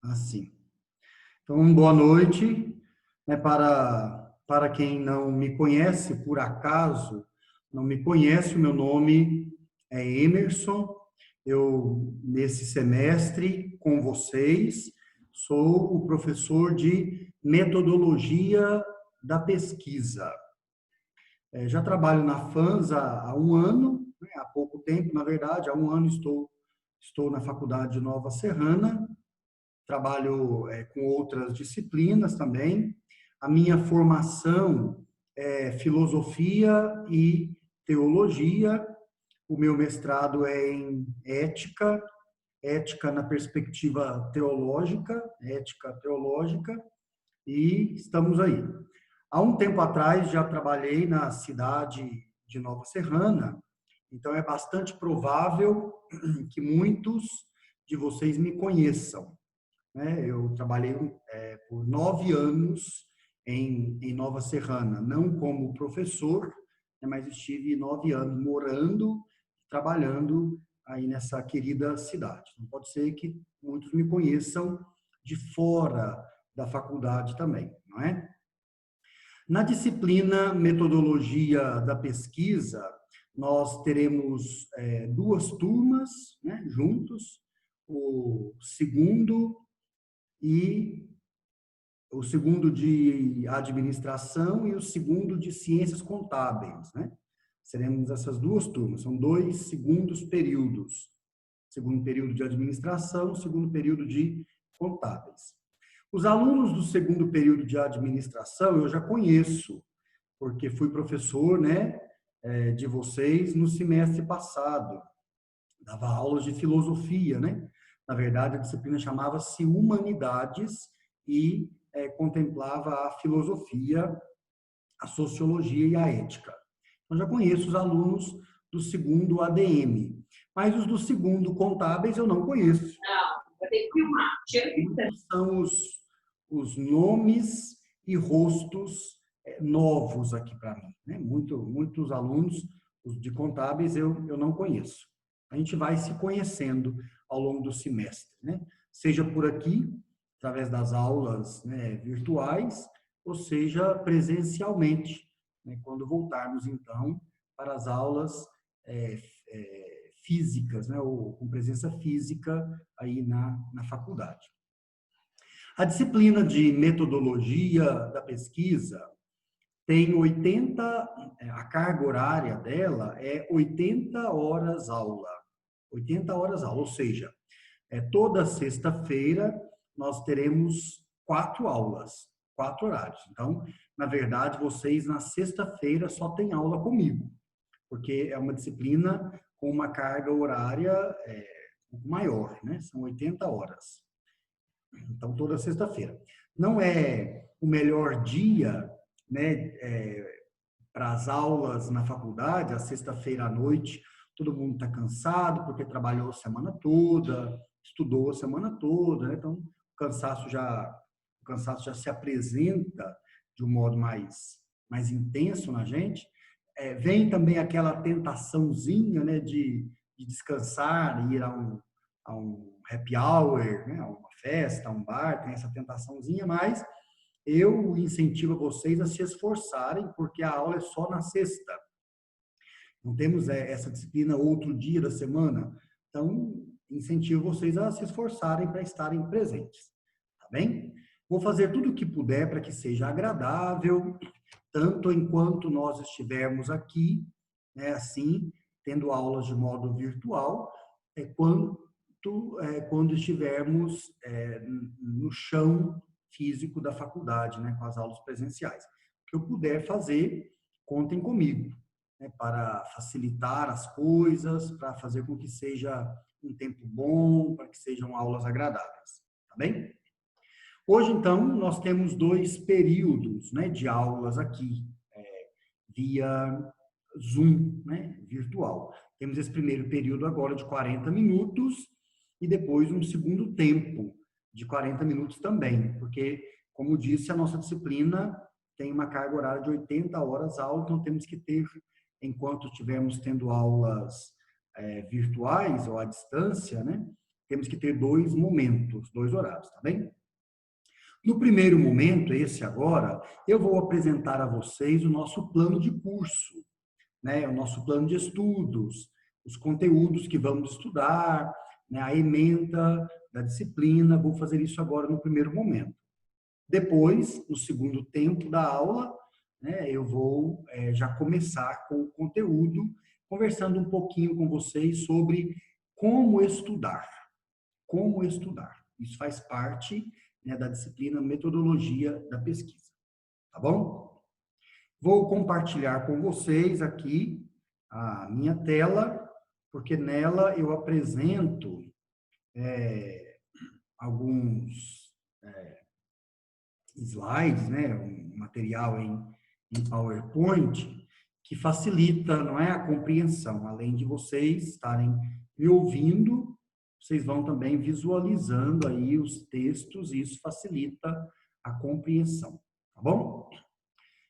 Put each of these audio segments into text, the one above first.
Assim. Então, boa noite, né, para quem não me conhece, por acaso não me conhece, o meu nome é Emerson. Eu, nesse semestre, com vocês, sou o professor de metodologia da pesquisa. Já trabalho na FANS há um ano, né, há pouco tempo, na verdade, há um ano estou na Faculdade de Nova Serrana. Trabalho com outras disciplinas também. A minha formação é filosofia e teologia. O meu mestrado é em ética, ética na perspectiva teológica, ética teológica, e estamos aí. Há um tempo atrás já trabalhei na cidade de Nova Serrana, então é bastante provável que muitos de vocês me conheçam, né? Eu trabalhei por 9 anos em Nova Serrana, não como professor, né, mas estive 9 anos morando, trabalhando aí nessa querida cidade. Não pode ser que muitos me conheçam de fora da faculdade também, não é? Na disciplina Metodologia da Pesquisa, nós teremos duas turmas, né, juntos, o segundo e o segundo de administração e o segundo de ciências contábeis, né? Seremos essas duas turmas, são dois segundos períodos. Segundo período de administração, segundo período de contábeis. Os alunos do segundo período de administração eu já conheço, porque fui professor, né, de vocês no semestre passado. Dava aulas de filosofia, né? Na verdade, a disciplina chamava-se Humanidades e contemplava a filosofia, a sociologia e a ética. Então, já conheço os alunos do segundo ADM, mas os do segundo contábeis eu não conheço. Não, vai ter que filmar. São os nomes e rostos novos aqui para mim, né? Muitos alunos os de contábeis eu não conheço. A gente vai se conhecendo ao longo do semestre, né? Seja por aqui, através das aulas, né, virtuais, ou seja presencialmente, né, quando voltarmos então para as aulas físicas, né, ou com presença física aí na faculdade. A disciplina de metodologia da pesquisa tem 80, a carga horária dela é 80 horas aula. 80 horas aula, ou seja, toda sexta-feira nós teremos 4 aulas, 4 horários. Então, na verdade, vocês na sexta-feira só têm aula comigo, porque é uma disciplina com uma carga horária maior, né? São 80 horas. Então, toda sexta-feira. Não é o melhor dia, né, para as aulas na faculdade, a sexta-feira à noite, todo mundo está cansado porque trabalhou a semana toda, estudou a semana toda, né? Então o cansaço já se apresenta de um modo mais intenso na gente. Vem também aquela tentaçãozinha, né, de descansar, ir a um happy hour, né, a uma festa, a um bar, tem essa tentaçãozinha, mas eu incentivo vocês a se esforçarem, porque a aula é só na sexta. Não temos essa disciplina outro dia da semana. Então, incentivo vocês a se esforçarem para estarem presentes. Tá bem? Vou fazer tudo o que puder para que seja agradável, tanto enquanto nós estivermos aqui, né, assim, tendo aulas de modo virtual, quando estivermos no chão físico da faculdade, né, com as aulas presenciais. O que eu puder fazer, contem comigo, né, para facilitar as coisas, para fazer com que seja um tempo bom, para que sejam aulas agradáveis, tá bem? Hoje, então, nós temos 2 períodos, né, de aulas aqui, via Zoom, né, virtual. Temos esse primeiro período agora de 40 minutos e depois um segundo tempo de 40 minutos também, porque, como disse, a nossa disciplina tem uma carga horária de 80 horas aula, então temos que ter, enquanto estivermos tendo aulas virtuais ou à distância, né, temos que ter 2 momentos, 2 horários, tá bem? No primeiro momento, esse agora, eu vou apresentar a vocês o nosso plano de curso, né? O nosso plano de estudos, os conteúdos que vamos estudar, né? A ementa da disciplina. Vou fazer isso agora no primeiro momento. Depois, no segundo tempo da aula, né, eu vou já começar com o conteúdo, conversando um pouquinho com vocês sobre como estudar. Como estudar. Isso faz parte, né, da disciplina Metodologia da Pesquisa. Tá bom? Vou compartilhar com vocês aqui a minha tela, porque nela eu apresento alguns slides, né, um material em PowerPoint que facilita, não é, a compreensão. Além de vocês estarem me ouvindo, vocês vão também visualizando aí os textos e isso facilita a compreensão, tá bom?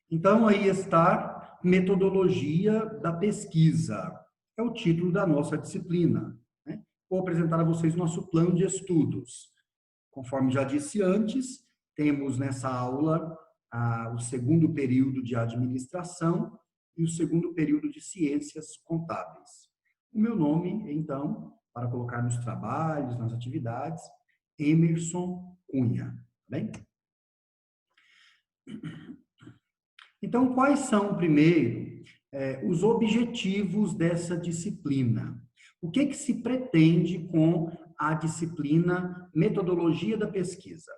Então aí está Metodologia da Pesquisa. É o título da nossa disciplina, né? Vou apresentar a vocês o nosso plano de estudos. Conforme já disse antes, temos nessa aula o segundo período de administração e o segundo período de ciências contábeis. O meu nome, então, para colocar nos trabalhos, nas atividades, Emerson Cunha. Tá bem? Então, quais são, primeiro, os objetivos dessa disciplina? O que se pretende com a disciplina Metodologia da Pesquisa?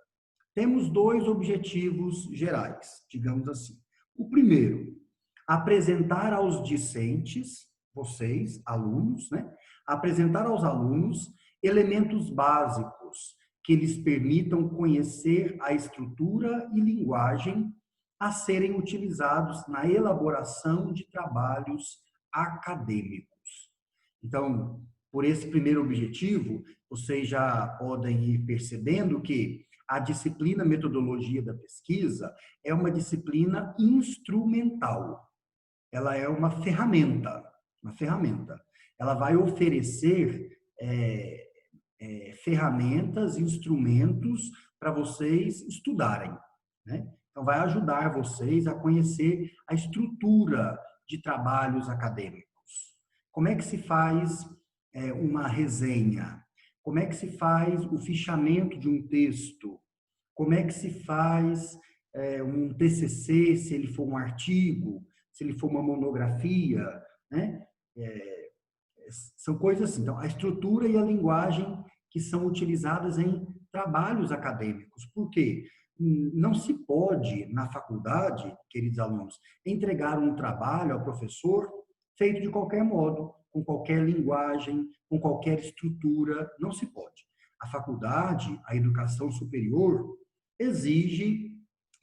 Temos 2 objetivos gerais, digamos assim. O primeiro, apresentar aos discentes, vocês, alunos, né? Apresentar aos alunos elementos básicos que lhes permitam conhecer a estrutura e linguagem a serem utilizados na elaboração de trabalhos acadêmicos. Então, por esse primeiro objetivo, vocês já podem ir percebendo que a disciplina Metodologia da Pesquisa é uma disciplina instrumental. Ela é uma ferramenta, uma ferramenta. Ela vai oferecer ferramentas, instrumentos para vocês estudarem, né? Então, vai ajudar vocês a conhecer a estrutura de trabalhos acadêmicos. Como é que se faz uma resenha? Como é que se faz o fichamento de um texto? Como é que se faz um TCC, se ele for um artigo, se ele for uma monografia, né? São coisas assim. Então, a estrutura e a linguagem que são utilizadas em trabalhos acadêmicos. Por quê? Não se pode, na faculdade, queridos alunos, entregar um trabalho ao professor feito de qualquer modo, com qualquer linguagem, com qualquer estrutura, não se pode. A faculdade, a educação superior, exige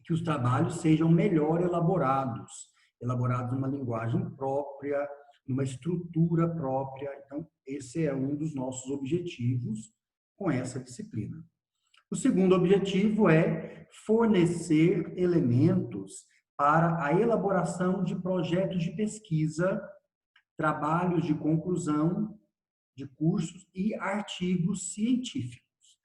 que os trabalhos sejam melhor elaborados numa linguagem própria, numa estrutura própria. Então, esse é um dos nossos objetivos com essa disciplina. O segundo objetivo é fornecer elementos para a elaboração de projetos de pesquisa, trabalhos de conclusão de cursos e artigos científicos.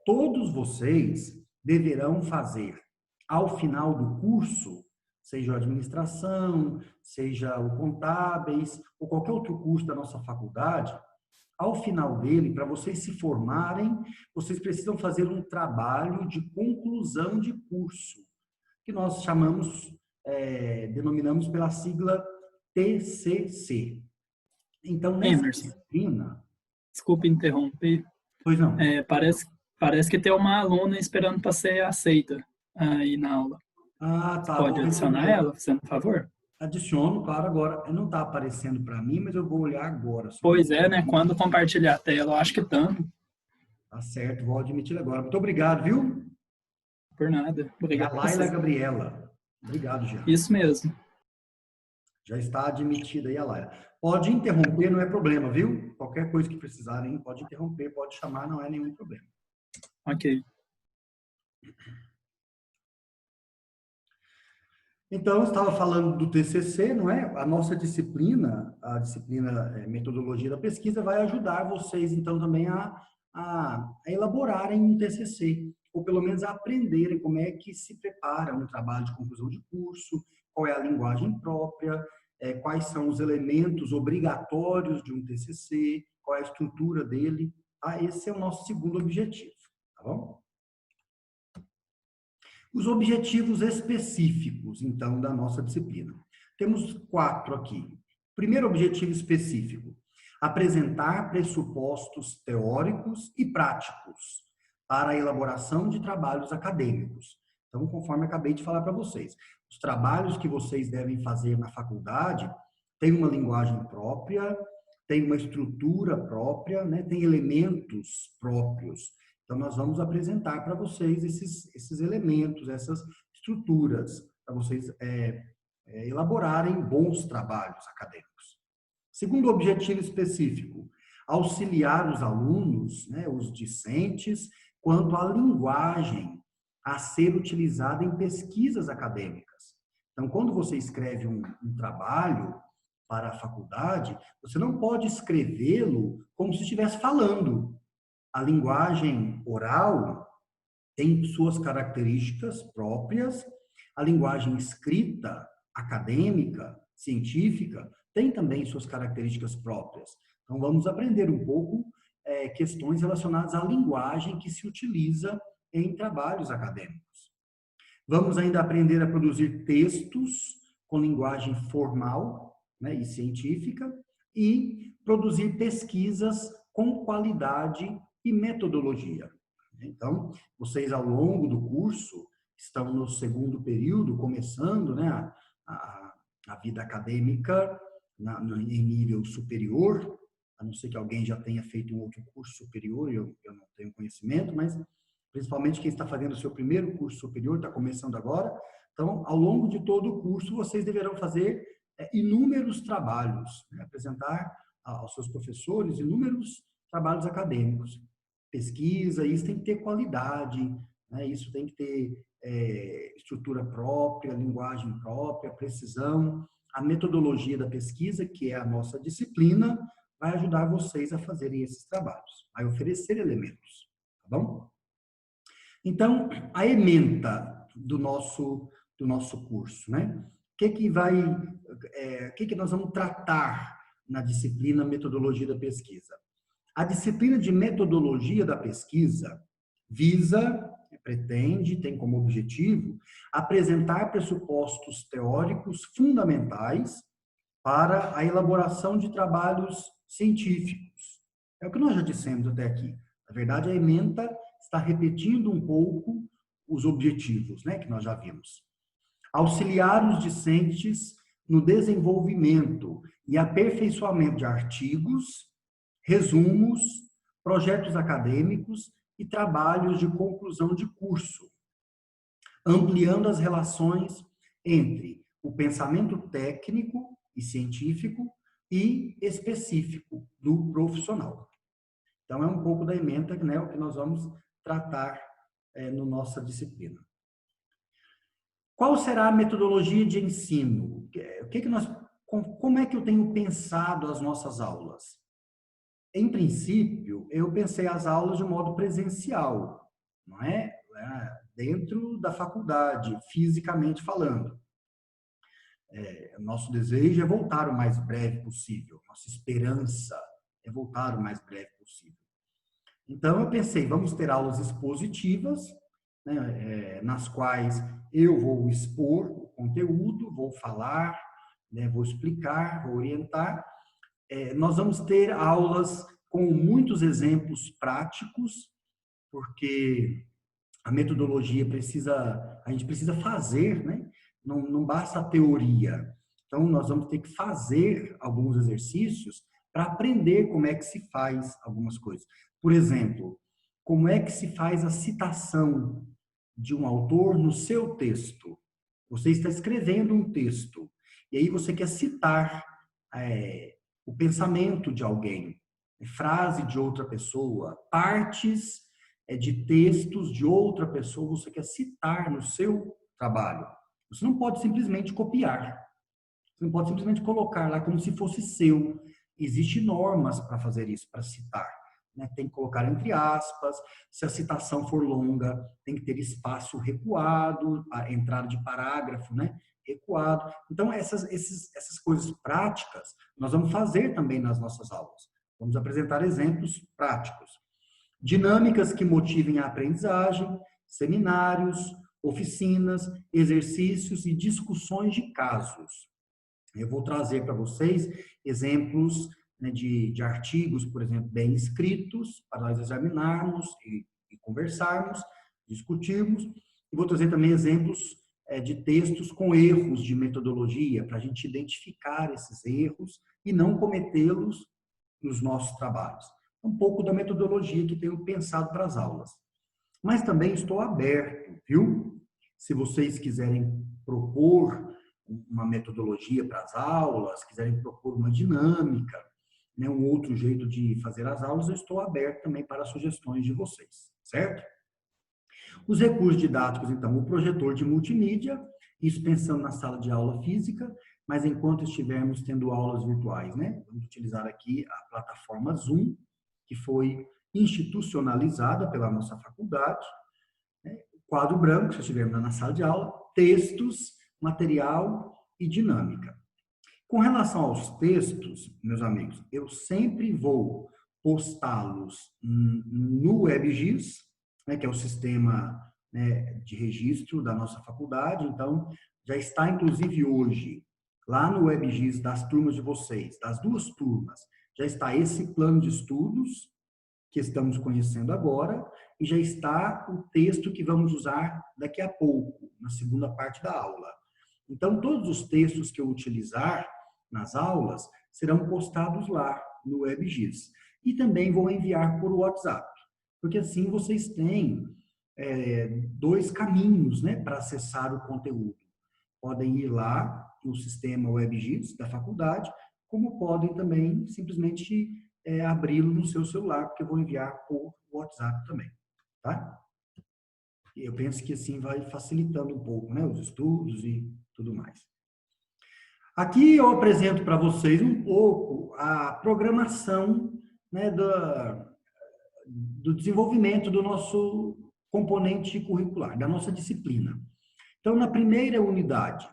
Todos vocês deverão fazer, ao final do curso, seja a administração, seja o contábeis, ou qualquer outro curso da nossa faculdade, ao final dele, para vocês se formarem, vocês precisam fazer um trabalho de conclusão de curso, que nós chamamos, denominamos pela sigla TCC. Então, nessa Emerson, disciplina... desculpe interromper. Pois não. Parece que tem uma aluna esperando para ser aceita aí na aula. Ah, tá. Pode adicionar ela, fazendo um favor? Adiciono, claro, agora. Não está aparecendo para mim, mas eu vou olhar agora. Pois é, né? Quando compartilhar a tela, eu acho que estamos. Tá certo, vou admitir agora. Muito obrigado, viu? Por nada. Obrigado. É a Laila Gabriela. Obrigado, Jean. Isso mesmo. Já está admitida aí a Laila. Pode interromper, não é problema, viu? Qualquer coisa que precisarem, pode interromper, pode chamar, não é nenhum problema. Ok. Então, eu estava falando do TCC, não é? A nossa disciplina, a disciplina Metodologia da Pesquisa, vai ajudar vocês, então, também a a elaborarem um TCC, ou pelo menos a aprenderem como é que se prepara um trabalho de conclusão de curso, qual é a linguagem própria, quais são os elementos obrigatórios de um TCC, qual é a estrutura dele. Tá? Esse é o nosso segundo objetivo, tá bom? Os objetivos específicos, então, da nossa disciplina. Temos 4 aqui. Primeiro objetivo específico: apresentar pressupostos teóricos e práticos para a elaboração de trabalhos acadêmicos. Então, conforme acabei de falar para vocês, os trabalhos que vocês devem fazer na faculdade têm uma linguagem própria, tem uma estrutura própria, né? Tem elementos próprios. Então, nós vamos apresentar para vocês esses elementos, essas estruturas, para vocês elaborarem bons trabalhos acadêmicos. Segundo objetivo específico: auxiliar os alunos, né, os discentes, quanto à linguagem a ser utilizada em pesquisas acadêmicas. Então, quando você escreve um trabalho para a faculdade, você não pode escrevê-lo como se estivesse falando. A linguagem oral tem suas características próprias, a linguagem escrita, acadêmica, científica, tem também suas características próprias. Então, vamos aprender um pouco questões relacionadas à linguagem que se utiliza em trabalhos acadêmicos. Vamos ainda aprender a produzir textos com linguagem formal, né, e científica, e produzir pesquisas com qualidade e metodologia. Então, vocês ao longo do curso estão no segundo período, começando, né, a vida acadêmica em nível superior, a não ser que alguém já tenha feito um outro curso superior, eu não tenho conhecimento, mas principalmente quem está fazendo o seu primeiro curso superior, está começando agora. Então, ao longo de todo o curso, vocês deverão fazer inúmeros trabalhos, né, apresentar aos seus professores inúmeros trabalhos acadêmicos. Pesquisa, isso tem que ter qualidade, né, isso tem que ter estrutura própria, linguagem própria, precisão. A metodologia da pesquisa, que é a nossa disciplina, vai ajudar vocês a fazerem esses trabalhos, vai oferecer elementos, tá bom? Então, a ementa do nosso curso, né? O que nós vamos tratar na disciplina Metodologia da Pesquisa? A disciplina de Metodologia da Pesquisa pretende, tem como objetivo, apresentar pressupostos teóricos fundamentais para a elaboração de trabalhos científicos. É o que nós já dissemos até aqui. Na verdade, a ementa está repetindo um pouco os objetivos, né, que nós já vimos. Auxiliar os discentes no desenvolvimento e aperfeiçoamento de artigos, resumos, projetos acadêmicos e trabalhos de conclusão de curso, ampliando as relações entre o pensamento técnico e científico e específico do profissional. Então, é um pouco da ementa, né, o que nós vamos tratar na nossa disciplina. Qual será a metodologia de ensino? Como é que eu tenho pensado as nossas aulas? Em princípio, eu pensei as aulas de modo presencial, não é? Dentro da faculdade, fisicamente falando. Nosso desejo é voltar o mais breve possível, nossa esperança é voltar o mais breve possível. Então, eu pensei, vamos ter aulas expositivas, né, nas quais eu vou expor o conteúdo, vou falar, né, vou explicar, vou orientar. Nós vamos ter aulas com muitos exemplos práticos, porque a metodologia a gente precisa fazer, né? Não basta a teoria. Então, nós vamos ter que fazer alguns exercícios para aprender como é que se faz algumas coisas. Por exemplo, como é que se faz a citação de um autor no seu texto? Você está escrevendo um texto, e aí você quer citar o pensamento de alguém, frase de outra pessoa, partes de textos de outra pessoa, você quer citar no seu trabalho. Você não pode simplesmente copiar. Você não pode simplesmente colocar lá como se fosse seu. Existem normas para fazer isso, para citar. né, tem que colocar entre aspas. Se a citação for longa, tem que ter espaço recuado, a entrada de parágrafo, né, recuado. Então, essas coisas práticas, nós vamos fazer também nas nossas aulas. Vamos apresentar exemplos práticos. Dinâmicas que motivem a aprendizagem, seminários, oficinas, exercícios e discussões de casos. Eu vou trazer para vocês exemplos, né, de artigos, por exemplo, bem escritos, para nós examinarmos e conversarmos, discutirmos. E vou trazer também exemplos de textos com erros de metodologia, para a gente identificar esses erros e não cometê-los nos nossos trabalhos. Um pouco da metodologia que tenho pensado para as aulas. Mas também estou aberto, viu? Se vocês quiserem propor uma metodologia para as aulas, quiserem propor uma dinâmica, né, um outro jeito de fazer as aulas, eu estou aberto também para sugestões de vocês, certo? Os recursos didáticos, então, o projetor de multimídia, isso pensando na sala de aula física, mas enquanto estivermos tendo aulas virtuais, né? Vamos utilizar aqui a plataforma Zoom, que foi institucionalizada pela nossa faculdade, né? Quadro branco, se estivermos na sala de aula, textos, material e dinâmica. Com relação aos textos, meus amigos, eu sempre vou postá-los no WebGIS, né, que é o sistema, né, de registro da nossa faculdade. Então, já está, inclusive, hoje, lá no WebGIS das turmas de vocês, das duas turmas, já está esse plano de estudos que estamos conhecendo agora e já está o texto que vamos usar daqui a pouco, na segunda parte da aula. Então, todos os textos que eu utilizar nas aulas serão postados lá no WebGIS. E também vou enviar por WhatsApp, porque assim vocês têm dois caminhos, né, para acessar o conteúdo. Podem ir lá no sistema WebGIS da faculdade, como podem também simplesmente abri-lo no seu celular, porque eu vou enviar por WhatsApp também, tá? Eu penso que assim vai facilitando um pouco, né, os estudos e tudo mais. Aqui eu apresento para vocês um pouco a programação, né, do desenvolvimento do nosso componente curricular, da nossa disciplina. Então, na primeira unidade,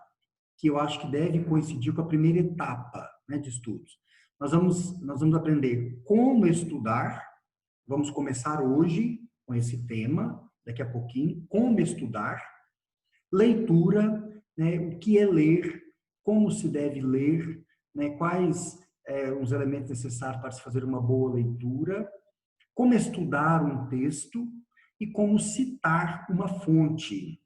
que eu acho que deve coincidir com a primeira etapa, né, de estudos, nós vamos aprender como estudar. Vamos começar hoje com esse tema, daqui a pouquinho, como estudar, leitura, né, o que é ler, como se deve ler, né, quais os elementos necessários para se fazer uma boa leitura, como estudar um texto e como citar uma fonte.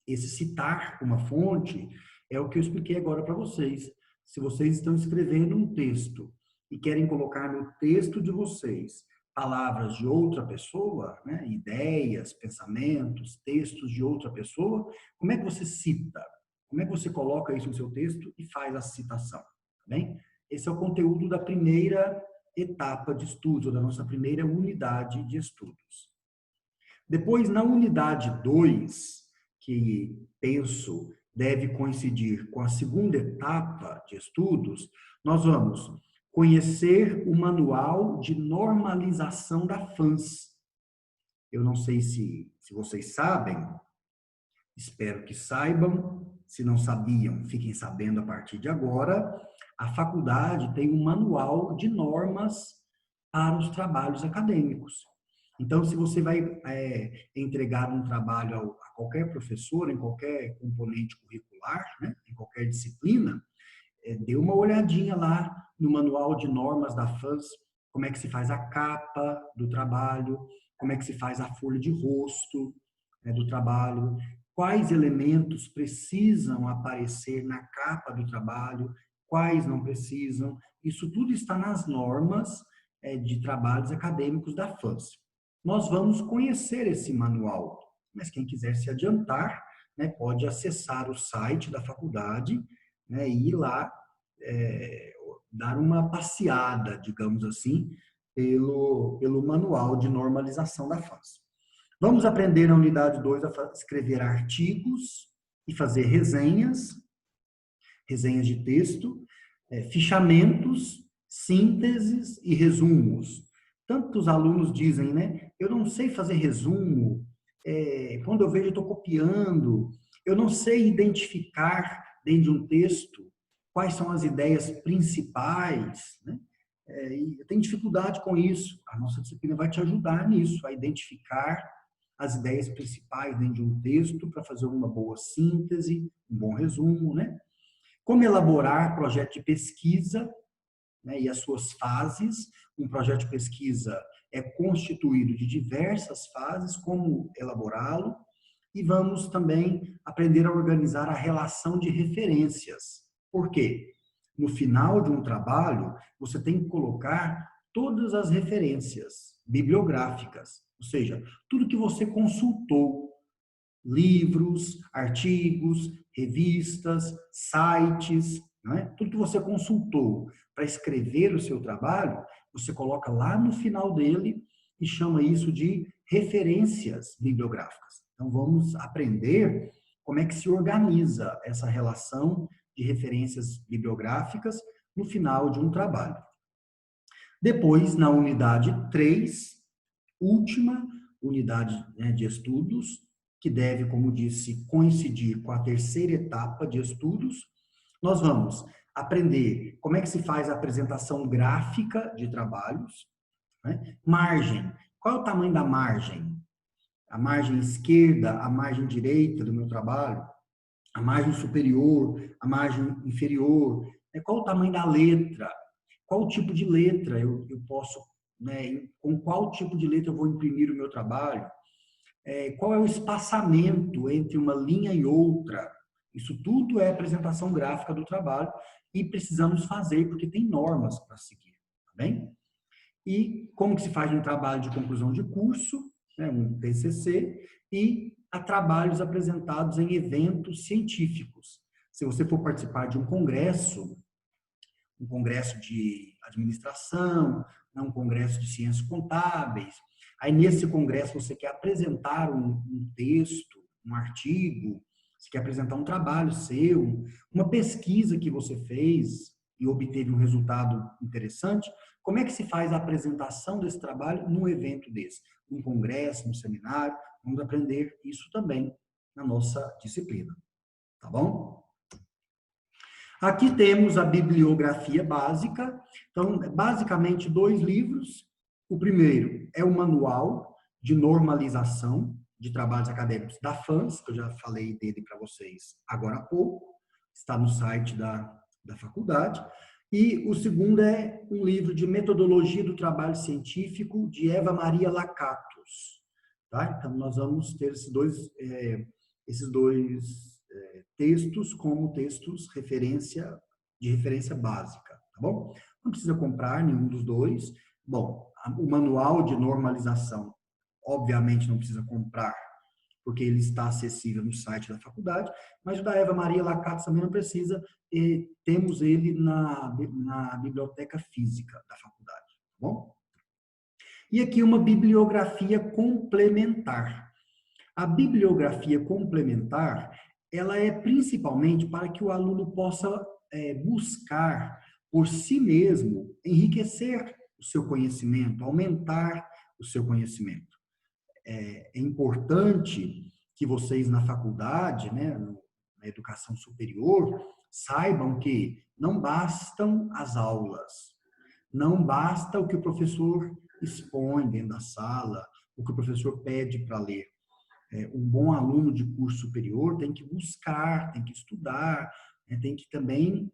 Esse citar uma fonte é o que eu expliquei agora para vocês. Se vocês estão escrevendo um texto e querem colocar no texto de vocês palavras de outra pessoa, né, ideias, pensamentos, textos de outra pessoa, como é que você cita? Como é que você coloca isso no seu texto e faz a citação? Tá bem? Esse é o conteúdo da primeira etapa de estudos, ou da nossa primeira unidade de estudos. Depois, na unidade 2, que penso deve coincidir com a segunda etapa de estudos, nós vamos conhecer o manual de normalização da FANS. Eu não sei se vocês sabem, espero que saibam. Se não sabiam, fiquem sabendo a partir de agora. A faculdade tem um manual de normas para os trabalhos acadêmicos. Então, se você vai entregar um trabalho a qualquer professor, em qualquer componente curricular, né, em qualquer disciplina, dê uma olhadinha lá no manual de normas da FANS, como é que se faz a capa do trabalho, como é que se faz a folha de rosto, né, do trabalho, quais elementos precisam aparecer na capa do trabalho, quais não precisam. Isso tudo está nas normas de trabalhos acadêmicos da FANS. Nós vamos conhecer esse manual, mas quem quiser se adiantar, né, pode acessar o site da faculdade, né, e ir lá dar uma passeada, digamos assim, pelo manual de normalização da FANS. Vamos aprender na unidade 2 a escrever artigos e fazer resenhas de texto, fichamentos, sínteses e resumos. Tantos alunos dizem, né? Eu não sei fazer resumo, quando eu vejo eu estou copiando, eu não sei identificar dentro de um texto quais são as ideias principais, né? E eu tenho dificuldade com isso. A nossa disciplina vai te ajudar nisso, a identificar as ideias principais dentro de um texto para fazer uma boa síntese, um bom resumo, né? Como elaborar projeto de pesquisa, né, e as suas fases. Um projeto de pesquisa é constituído de diversas fases, como elaborá-lo, e vamos também aprender a organizar a relação de referências. Por quê? No final de um trabalho, você tem que colocar todas as referências bibliográficas, ou seja, tudo que você consultou, livros, artigos, revistas, sites, né? Tudo que você consultou para escrever o seu trabalho, você coloca lá no final dele e chama isso de referências bibliográficas. Então, vamos aprender como é que se organiza essa relação de referências bibliográficas no final de um trabalho. Depois, na unidade 3, última unidade, né, de estudos, que deve, como disse, coincidir com a terceira etapa de estudos, nós vamos aprender como é que se faz a apresentação gráfica de trabalhos, né? Margem. Qual é o tamanho da margem? A margem esquerda, a margem direita do meu trabalho, a margem superior, a margem inferior, né? Qual o tamanho da letra? Qual o tipo de letra eu posso, né, com qual tipo de letra eu vou imprimir o meu trabalho? Qual é o espaçamento entre uma linha e outra? Isso tudo é apresentação gráfica do trabalho e precisamos fazer porque tem normas para seguir, tá bem? E como que se faz um trabalho de conclusão de curso, né, um TCC, e a trabalhos apresentados em eventos científicos. Se você for participar de um congresso de administração, um congresso de ciências contábeis. Aí, nesse congresso, você quer apresentar um texto, um artigo, você quer apresentar um trabalho seu, uma pesquisa que você fez e obteve um resultado interessante. Como é que se faz a apresentação desse trabalho num evento desse? Num congresso, num seminário? Vamos aprender isso também na nossa disciplina. Tá bom? Aqui temos a bibliografia básica. Então, basicamente, 2 livros. O primeiro é o Manual de Normalização de Trabalhos Acadêmicos da FANS, que eu já falei dele para vocês agora há pouco. Está no site da faculdade. E o segundo é um livro de Metodologia do Trabalho Científico, de Eva Maria Lacatos. Tá? Então, nós vamos ter esses dois textos como textos de referência básica, tá bom? Não precisa comprar nenhum dos dois. Bom, o manual de normalização, obviamente não precisa comprar, porque ele está acessível no site da faculdade, mas o da Eva Maria Lacatos também não precisa, e temos ele na biblioteca física da faculdade, tá bom? E aqui uma bibliografia complementar. A bibliografia complementar, ela é principalmente para que o aluno possa buscar por si mesmo enriquecer o seu conhecimento, aumentar o seu conhecimento. É importante que vocês na faculdade, né, na educação superior, saibam que não bastam as aulas, não basta o que o professor expõe dentro da sala, o que o professor pede para ler. Um bom aluno de curso superior tem que buscar, tem que estudar, né, tem que também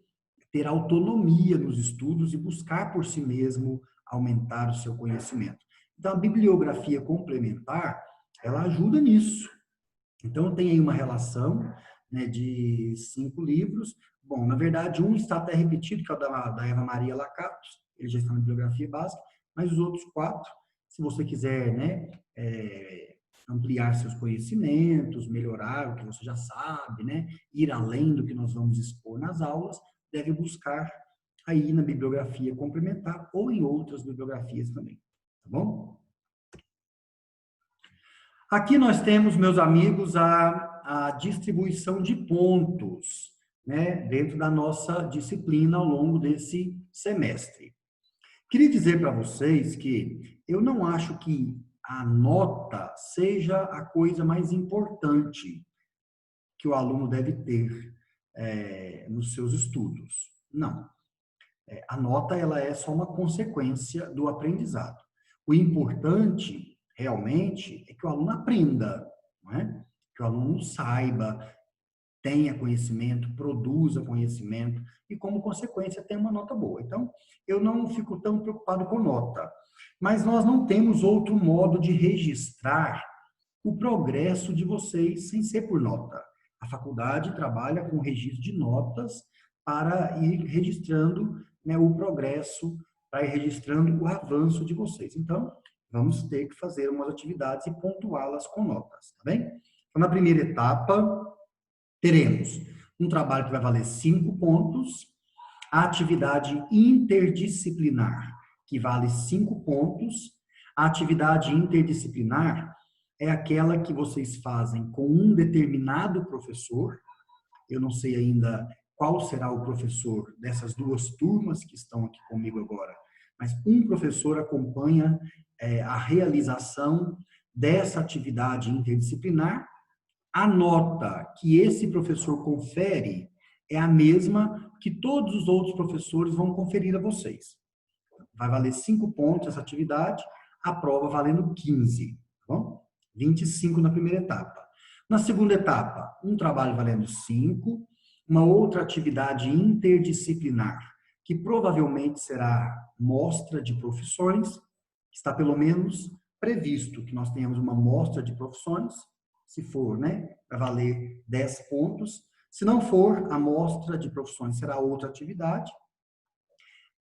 ter autonomia nos estudos e buscar por si mesmo aumentar o seu conhecimento. Então, a bibliografia complementar, ela ajuda nisso. Então, tem aí uma relação, né, de 5 livros. Bom, na verdade, um está até repetido, que é o da Eva Maria Lacatos, ele já está na bibliografia básica, mas os outros 4, se você quiser, né, ampliar seus conhecimentos, melhorar o que você já sabe, né, ir além do que nós vamos expor nas aulas, deve buscar aí na bibliografia complementar ou em outras bibliografias também, tá bom? Aqui nós temos, meus amigos, a distribuição de pontos, né, dentro da nossa disciplina ao longo desse semestre. Queria dizer para vocês que eu não acho que a nota seja a coisa mais importante que o aluno deve ter nos seus estudos. Não. A nota ela é só uma consequência do aprendizado. O importante, realmente, é que o aluno aprenda, não é? Que o aluno saiba, tenha conhecimento, produza conhecimento e, como consequência, tenha uma nota boa. Então, eu não fico tão preocupado com nota. Mas nós não temos outro modo de registrar o progresso de vocês sem ser por nota. A faculdade trabalha com registro de notas para ir registrando, né, o progresso, para ir registrando o avanço de vocês. Então, vamos ter que fazer umas atividades e pontuá-las com notas, tá bem? Então, na primeira etapa, teremos um trabalho que vai valer 5 pontos, a atividade interdisciplinar, que vale 5 pontos. A atividade interdisciplinar é aquela que vocês fazem com um determinado professor. Eu não sei ainda qual será o professor dessas duas turmas que estão aqui comigo agora, mas um professor acompanha a realização dessa atividade interdisciplinar. A nota que esse professor confere é a mesma que todos os outros professores vão conferir a vocês. Vai valer 5 pontos essa atividade, a prova valendo 15, tá bom? 25 na primeira etapa. Na segunda etapa, um trabalho valendo 5, uma outra atividade interdisciplinar, que provavelmente será mostra de profissões, está pelo menos previsto que nós tenhamos uma mostra de profissões, se for, né, vai valer 10 pontos. Se não for, a mostra de profissões será outra atividade.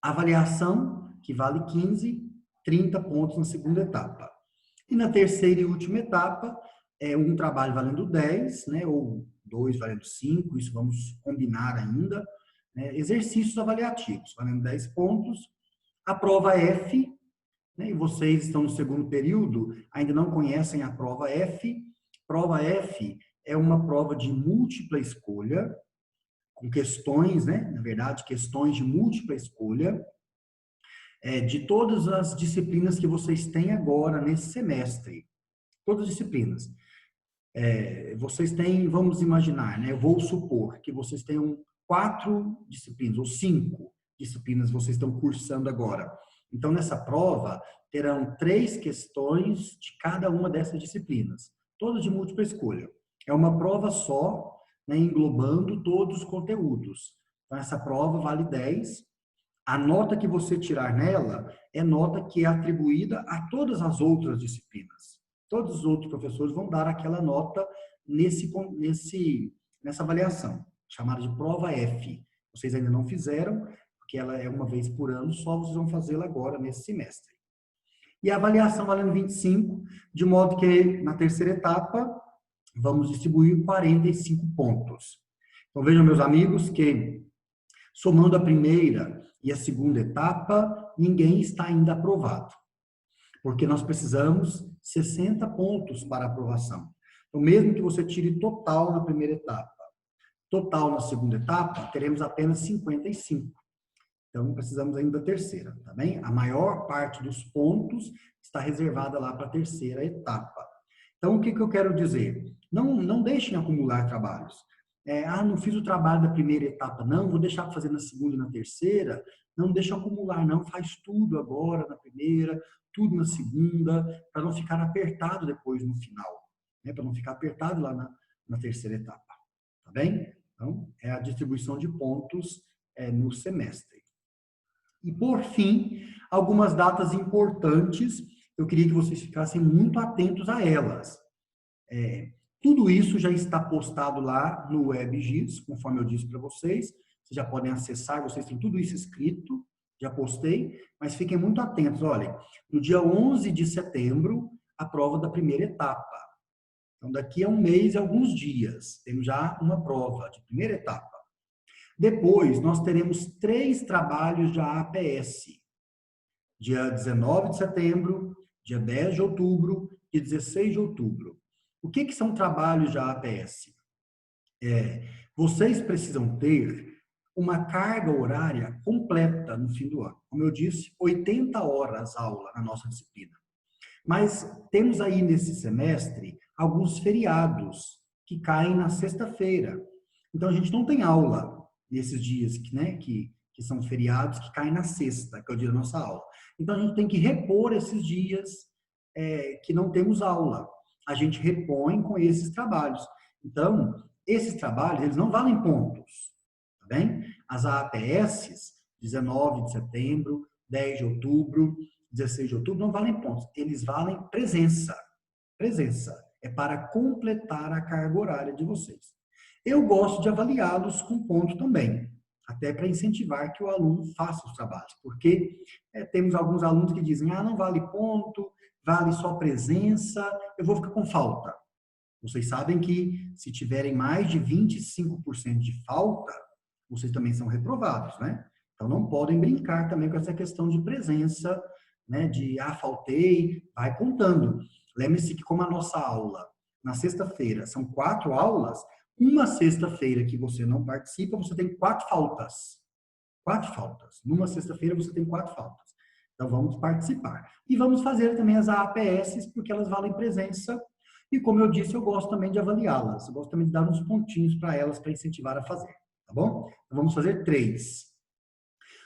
Avaliação, que vale 15, 30 pontos na segunda etapa. E na terceira e última etapa, um trabalho valendo 10, né, ou 2 valendo 5, isso vamos combinar ainda. Né, exercícios avaliativos, valendo 10 pontos. A prova F, né, e vocês estão no segundo período, ainda não conhecem a prova F. Prova F é uma prova de múltipla escolha, com questões, né, na verdade, questões de múltipla escolha, de todas as disciplinas que vocês têm agora nesse semestre. Todas as disciplinas. Vocês têm, vamos imaginar, né, eu vou supor que vocês tenham 4 disciplinas, ou 5 disciplinas vocês estão cursando agora. Então, nessa prova, terão 3 questões de cada uma dessas disciplinas, todas de múltipla escolha. É uma prova só, né, englobando todos os conteúdos. Então, essa prova vale 10. A nota que você tirar nela é nota que é atribuída a todas as outras disciplinas. Todos os outros professores vão dar aquela nota nessa avaliação, chamada de prova F. Vocês ainda não fizeram, porque ela é uma vez por ano, só vocês vão fazê-la agora, nesse semestre. E a avaliação valendo 25, de modo que na terceira etapa, vamos distribuir 45 pontos. Então vejam, meus amigos, que somando a primeira e a segunda etapa, ninguém está ainda aprovado, porque nós precisamos 60 pontos para aprovação. Então, mesmo que você tire total na primeira etapa, total na segunda etapa, teremos apenas 55. Então, precisamos ainda da terceira, tá bem? A maior parte dos pontos está reservada lá para a terceira etapa. Então, o que eu quero dizer? Não deixem acumular trabalhos. Não fiz o trabalho da primeira etapa, não, vou deixar para fazer na segunda e na terceira. Não deixa acumular, não, faz tudo agora na primeira, tudo na segunda, para não ficar apertado depois no final, né? Para não ficar apertado lá na terceira etapa, tá bem? Então, é a distribuição de pontos no semestre. E, por fim, algumas datas importantes, eu queria que vocês ficassem muito atentos a elas. Tudo isso já está postado lá no WebGIS, conforme eu disse para vocês. Vocês já podem acessar, vocês têm tudo isso escrito, já postei, mas fiquem muito atentos. Olha, no dia 11 de setembro, a prova da primeira etapa. Então, daqui a um mês e alguns dias, temos já uma prova de primeira etapa. Depois, nós teremos 3 trabalhos de APS. Dia 19 de setembro, dia 10 de outubro e 16 de outubro. O que são trabalhos de APS? Vocês precisam ter uma carga horária completa no fim do ano. Como eu disse, 80 horas aula na nossa disciplina. Mas temos aí nesse semestre alguns feriados que caem na sexta-feira. Então a gente não tem aula nesses dias que são feriados que caem na sexta, que é o dia da nossa aula. Então a gente tem que repor esses dias que não temos aula. A gente repõe com esses trabalhos. Então, esses trabalhos, eles não valem pontos, tá bem? As AAPS, 19 de setembro, 10 de outubro, 16 de outubro, não valem pontos. Eles valem presença. Presença. É para completar a carga horária de vocês. Eu gosto de avaliá-los com ponto também, até para incentivar que o aluno faça os trabalhos, porque temos alguns alunos que dizem, não vale ponto, vale só presença, eu vou ficar com falta. Vocês sabem que se tiverem mais de 25% de falta, vocês também são reprovados, né? Então não podem brincar também com essa questão de presença, né? De, faltei, vai contando. Lembre-se que como a nossa aula, na sexta-feira, são 4 aulas, uma sexta-feira que você não participa, você tem 4 faltas. 4 faltas. Numa sexta-feira você tem 4 faltas. Então vamos participar. E vamos fazer também as AAPS, porque elas valem presença. E como eu disse, eu gosto também de avaliá-las. Eu gosto também de dar uns pontinhos para elas, para incentivar a fazer. Tá bom? Então vamos fazer 3.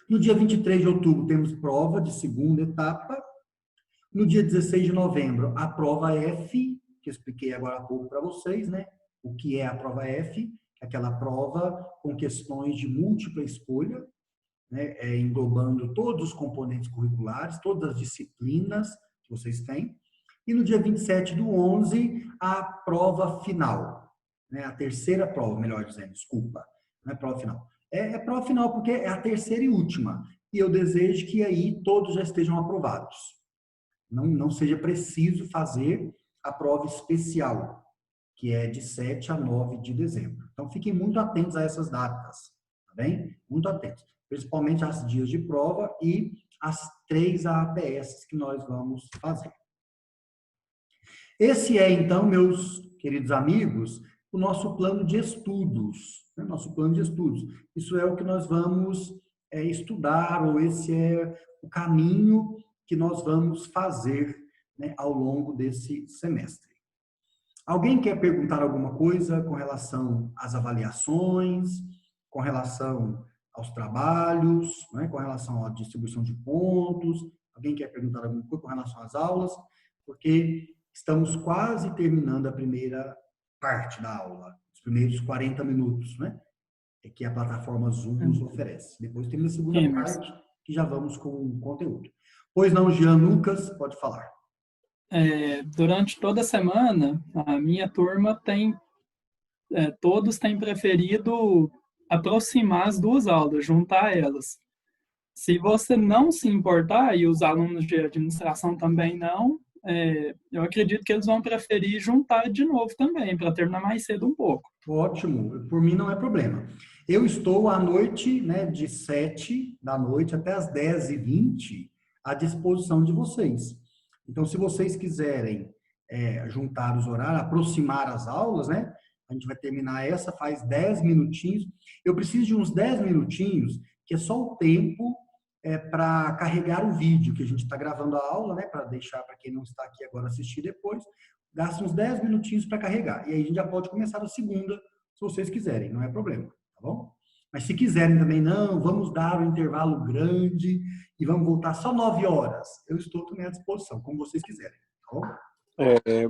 No dia 23 de outubro temos prova de segunda etapa. No dia 16 de novembro, a prova F, que eu expliquei agora há pouco para vocês, né? O que é a prova F? Que é aquela prova com questões de múltipla escolha, né? Englobando todos os componentes curriculares, todas as disciplinas que vocês têm. E no dia 27 do 11, a prova final, né? A terceira prova, melhor dizendo, desculpa, não é prova final. É prova final porque é a terceira e última. E eu desejo que aí todos já estejam aprovados. Não seja preciso fazer a prova especial, que é de 7 a 9 de dezembro. Então, fiquem muito atentos a essas datas, tá bem? Muito atentos. Principalmente às dias de prova e as 3 AAPS que nós vamos fazer. Esse é, então, meus queridos amigos, o nosso plano de estudos. Né? Nosso plano de estudos. Isso é o que nós vamos estudar, ou esse é o caminho que nós vamos fazer, né, ao longo desse semestre. Alguém quer perguntar alguma coisa com relação às avaliações, com relação aos trabalhos, né, com relação à distribuição de pontos? Alguém quer perguntar alguma coisa com relação às aulas? Porque estamos quase terminando a primeira parte da aula, os primeiros 40 minutos, né? Que a plataforma Zoom nos oferece. Depois tem a segunda parte, que já vamos com o conteúdo. Pois não, Jean Lucas, pode falar. Durante toda a semana, a minha turma todos têm preferido aproximar as 2 aulas, juntar elas. Se você não se importar, e os alunos de administração também não, eu acredito que eles vão preferir juntar de novo também, para terminar mais cedo um pouco. Ótimo, por mim não é problema. Eu estou à noite, né, de 7 da noite até as 10h20 à disposição de vocês. Então, se vocês quiserem juntar os horários, aproximar as aulas, né, a gente vai terminar essa, faz 10 minutinhos. Eu preciso de uns 10 minutinhos, que é só o tempo para carregar o vídeo, que a gente está gravando a aula, né, para deixar para quem não está aqui agora assistir depois. Gasta uns 10 minutinhos para carregar. E aí a gente já pode começar a segunda, se vocês quiserem, não é problema, tá bom? Mas se quiserem também, não, vamos dar um intervalo grande e vamos voltar só 9 horas. Eu estou também à disposição, como vocês quiserem, tá bom?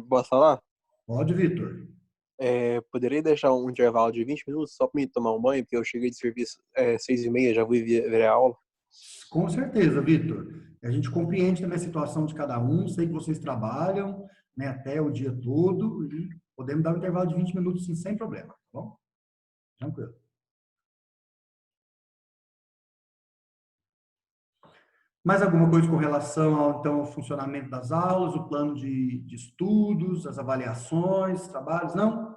Posso falar? Pode, Vitor. Poderia deixar um intervalo de 20 minutos só para me tomar um banho, porque eu cheguei de serviço 6h30, já vou ver a aula. Com certeza, Vitor. A gente compreende também a situação de cada um, sei que vocês trabalham, né, até o dia todo, e podemos dar um intervalo de 20 minutos sim, sem problema, tá bom? Tranquilo. Mais alguma coisa com relação ao funcionamento das aulas, o plano de estudos, as avaliações, trabalhos? Não?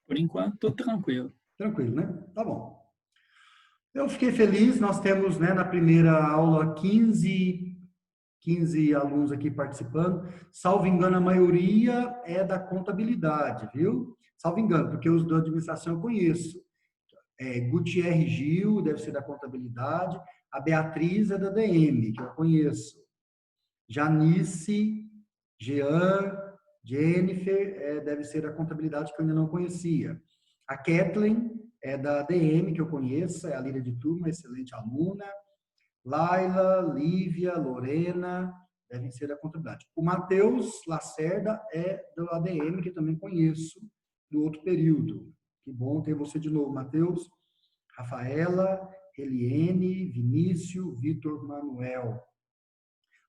Por enquanto, tudo tranquilo. Tranquilo, né? Tá bom. Eu fiquei feliz, nós temos, né, na primeira aula 15 alunos aqui participando. Salvo engano, a maioria é da contabilidade, viu? Salvo engano, porque os da administração eu conheço. Gutierre Gil, deve ser da contabilidade. A Beatriz é da DM, que eu conheço. Janice, Jean, Jennifer, deve ser da contabilidade, que eu ainda não conhecia. A Kathleen é da DM, que eu conheço, é a líder de turma, excelente aluna. Laila, Lívia, Lorena, devem ser da contabilidade. O Matheus Lacerda é do ADM, que eu também conheço, do outro período. Que bom ter você de novo, Matheus. Rafaela, Eliene, Vinícius, Vitor Manuel.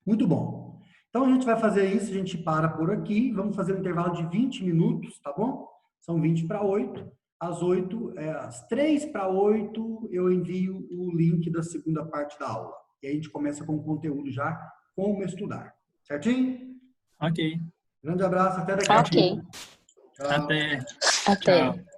Muito bom. Então, a gente vai fazer isso, a gente para por aqui. Vamos fazer um intervalo de 20 minutos, tá bom? São 20 para 8. Às 3 para 8, eu envio o link da segunda parte da aula. E aí a gente começa com o conteúdo já, como estudar. Certinho? Ok. Grande abraço, até daqui a pouco. Ok. Tchau. Até. Até. Tchau.